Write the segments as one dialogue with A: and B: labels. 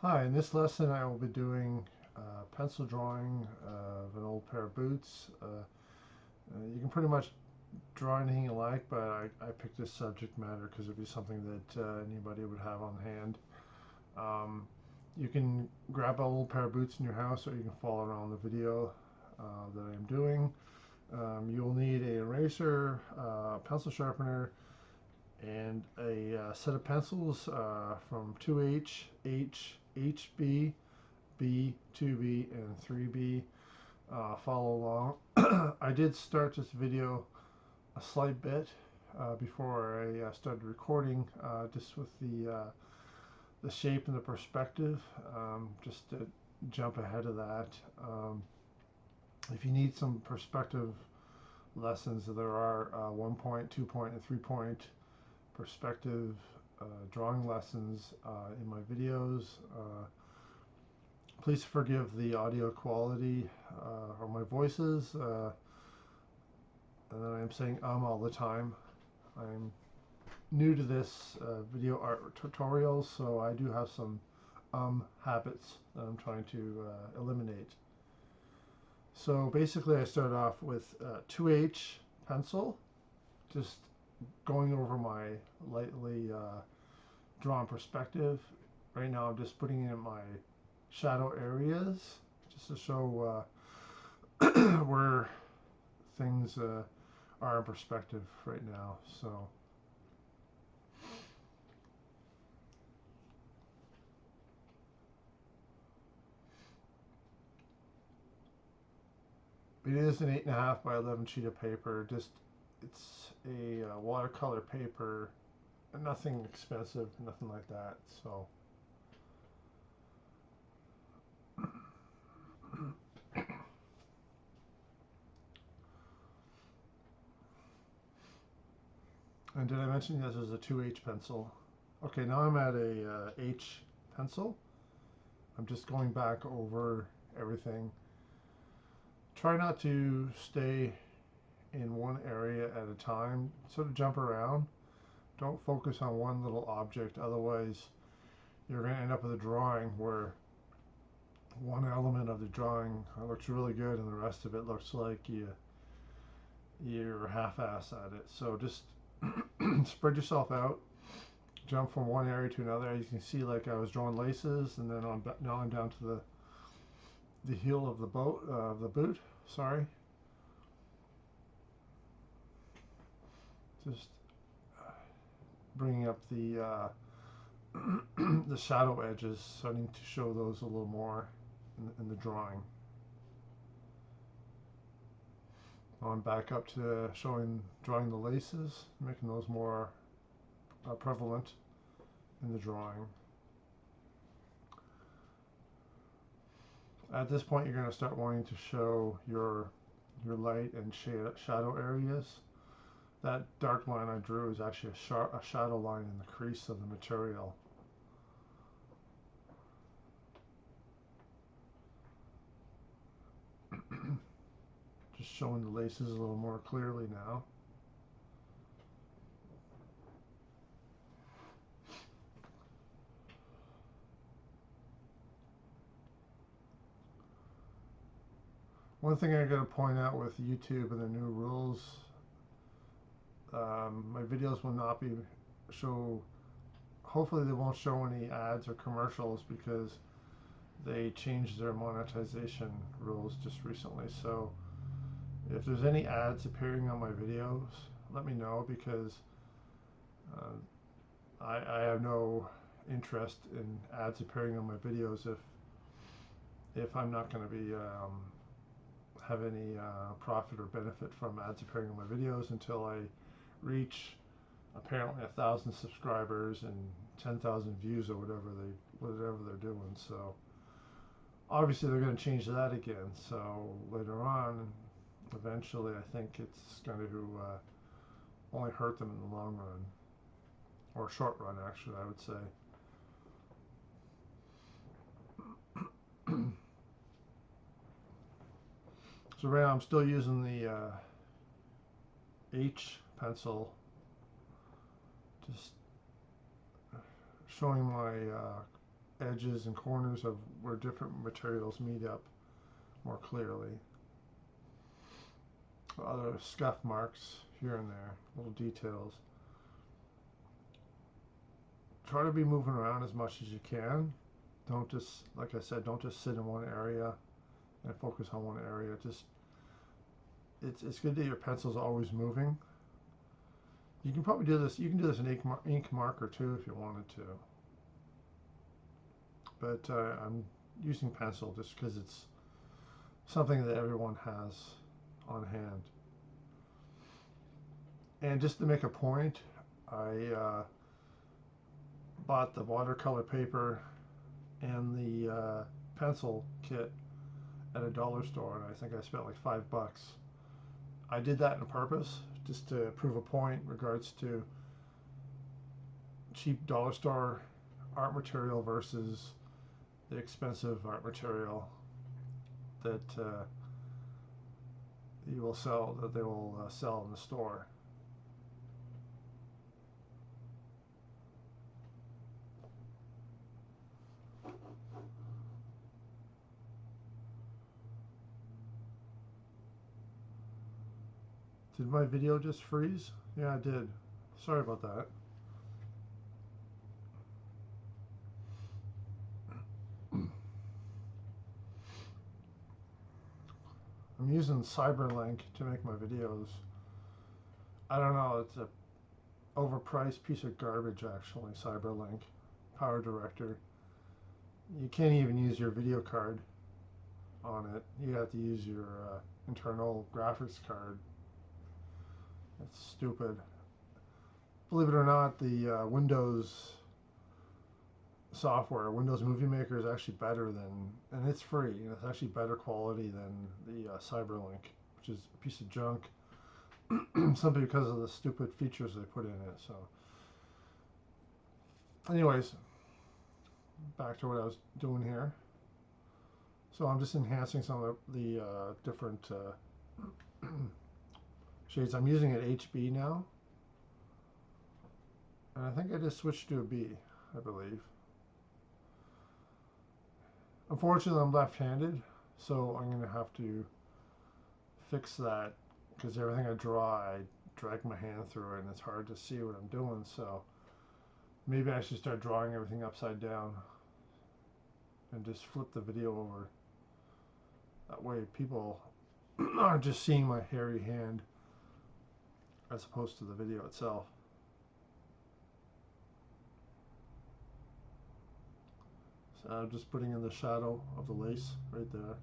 A: Hi, in this lesson I will be doing pencil drawing of an old pair of boots. You can pretty much draw anything you like, but I picked this subject matter because it would be something that anybody would have on hand. You can grab an old pair of boots in your house, or you can follow along the video that I'm doing. You'll need an eraser, pencil sharpener, and a set of pencils from 2H, H, HB, B, 2B, and 3B. Follow along. I did start this video a slight bit before I started recording, just with the shape and the perspective, just to jump ahead of that. If you need some perspective lessons, there are 1 point, 2 point, and 3 point perspective drawing lessons in my videos. Please forgive the audio quality or my voices, and then I'm saying all the time. I'm new to this video art tutorial, so I do have some habits that I'm trying to eliminate. So basically I started off with 2H pencil, just going over my lightly drawn perspective. Right now I'm just putting in my shadow areas just to show where things are in perspective right now. So it is an 8.5 by 11 sheet of paper. It's a watercolor paper, nothing expensive, nothing like that. So and did I mention this is a 2H pencil? Okay, now I'm at a H pencil. I'm just going back over everything. Try not to stay in one area at a time. Sort of jump around. Don't focus on one little object, otherwise you're going to end up with a drawing where one element of the drawing looks really good and the rest of it looks like you're half-ass at it. So just spread yourself out, jump from one area to another. As you can see, like I was drawing laces, and then now I'm down to the heel of the boot. Sorry. Just bringing up the the shadow edges, starting to show those a little more in the drawing. I'm back up to drawing the laces, making those more prevalent in the drawing. At this point, you're going to start wanting to show your light and shadow areas. That dark line I drew is actually a shadow line in the crease of the material. Just showing the laces a little more clearly now. One thing I got to point out with YouTube and the new rules, my videos will not hopefully they won't show any ads or commercials, because they changed their monetization rules just recently. So if there's any ads appearing on my videos, let me know, because I have no interest in ads appearing on my videos if I'm not going to be have any profit or benefit from ads appearing on my videos until I reach apparently 1,000 subscribers and 10,000 views or whatever they're doing. So obviously they're going to change that again. So later on, eventually, I think it's going to only hurt them in the long run, or short run, actually, I would say. So right now I'm still using the H pencil, just showing my edges and corners of where different materials meet up more clearly. Other scuff marks here and there, little details. Try to be moving around as much as you can. Don't just, like I said, don't just sit in one area and focus on one area. Just it's good that your pencil's always moving. You can probably do this. You can do this in ink marker too if you wanted to. But I'm using pencil just because it's something that everyone has on hand. And just to make a point, I bought the watercolor paper and the pencil kit at a dollar store, and I think I spent like $5. I did that on purpose just to prove a point in regards to cheap dollar store art material versus the expensive art material that they will sell in the store. Did my video just freeze? Yeah, it did. Sorry about that. I'm using Cyberlink to make my videos. I don't know, it's a overpriced piece of garbage actually, Cyberlink. Power Director. You can't even use your video card on it. You have to use your internal graphics card. It's stupid. Believe it or not, the Windows software, Windows Movie Maker, is actually better than, and it's free. It's actually better quality than the Cyberlink, which is a piece of junk. Simply because of the stupid features they put in it. So, anyways, back to what I was doing here. So I'm just enhancing some of the different shades. I'm using an HB now, and I think I just switched to a B, I believe. Unfortunately, I'm left-handed, so I'm going to have to fix that because everything I draw, I drag my hand through it, and it's hard to see what I'm doing. So maybe I should start drawing everything upside down and just flip the video over. That way people aren't just seeing my hairy hand as opposed to the video itself. So I'm just putting in the shadow of the lace right there.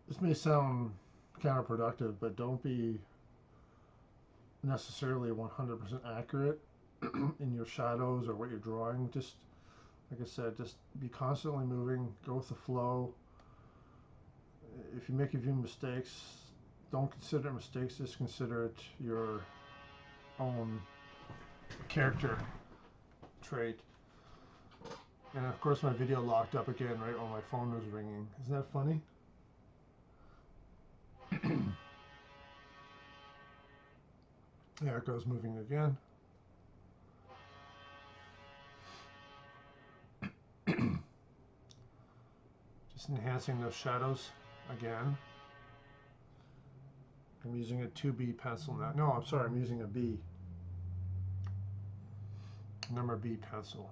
A: This may sound counterproductive, but don't be necessarily 100% accurate in your shadows or what you're drawing. Just, like I said, just be constantly moving, go with the flow. If you make a few mistakes, don't consider it mistakes, just consider it your own character trait. And of course my video locked up again right while my phone was ringing. Isn't that funny? There it goes, moving again. Just enhancing those shadows again. I'm using a 2B pencil now. No, I'm sorry, I'm using a B. Number B pencil.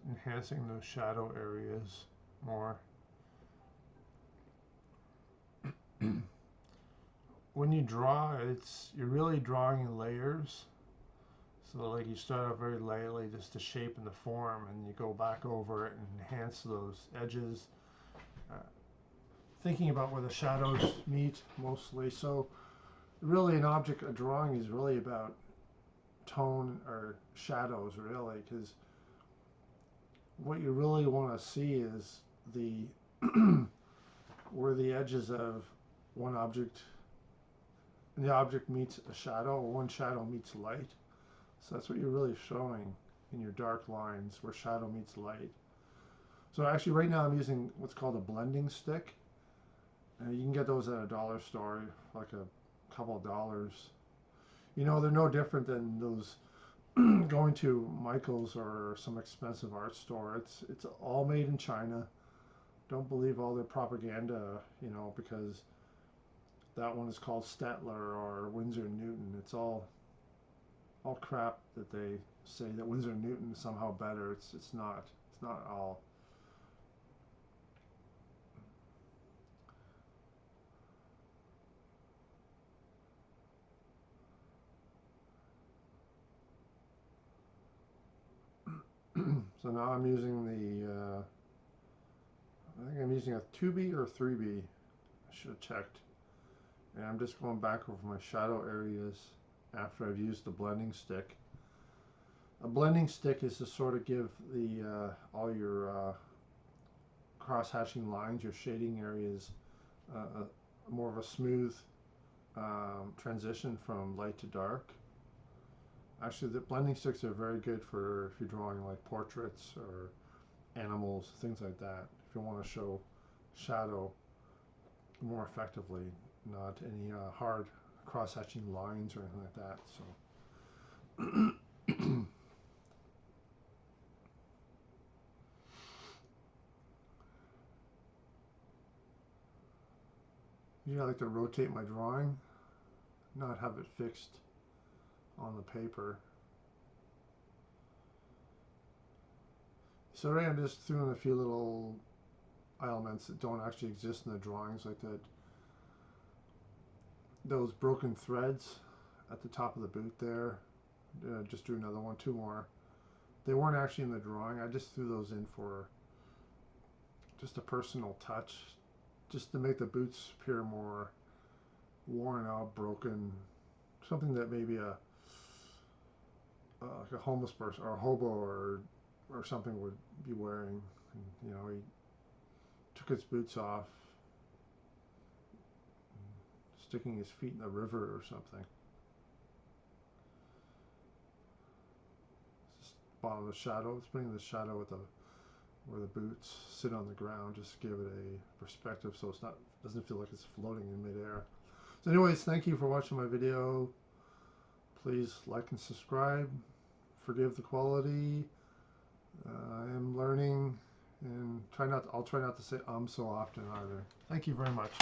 A: Enhancing those shadow areas more. When you draw, you're really drawing in layers. So like you start out very lightly, just the shape and the form, and you go back over it and enhance those edges. Thinking about where the shadows meet mostly. So really an object, a drawing is really about tone or shadows really, because what you really want to see is the where the edges of one object and the object meets a shadow, or one shadow meets light. So that's what you're really showing in your dark lines, where shadow meets light. So actually right now I'm using what's called a blending stick. And you can get those at a dollar store, like a couple of dollars. You know, they're no different than those going to Michael's or some expensive art store. It's all made in China. Don't believe all their propaganda, you know, because that one is called Stettler or Winsor & Newton. It's all crap that they say that Winsor & Newton is somehow better. It's not. It's not all. So now I'm using the I think I'm using a 2B or 3B. I should have checked. And I'm just going back over my shadow areas after I've used the blending stick. A blending stick is to sort of give the all your cross-hatching lines, your shading areas, more of a smooth transition from light to dark. Actually, the blending sticks are very good for if you're drawing like portraits or animals, things like that. If you want to show shadow more effectively, not any hard cross-hatching lines or anything like that. So, usually I like to rotate my drawing, not have it fixed on the paper. So right, I'm just throwing a few little elements that don't actually exist in the drawings, like that. Those broken threads at the top of the boot there. Just drew another one, two more. They weren't actually in the drawing. I just threw those in for just a personal touch, just to make the boots appear more worn out, broken, something that maybe like a homeless person or a hobo or something would be wearing. And, you know, he took his boots off, sticking his feet in the river or something. It's just bottom of the shadow. It's bringing the shadow with where the boots sit on the ground, just to give it a perspective so doesn't feel like it's floating in midair. So anyways, thank you for watching my video. Please like and subscribe. Forgive the quality. I am learning, and I'll try not to say so often either. Thank you very much.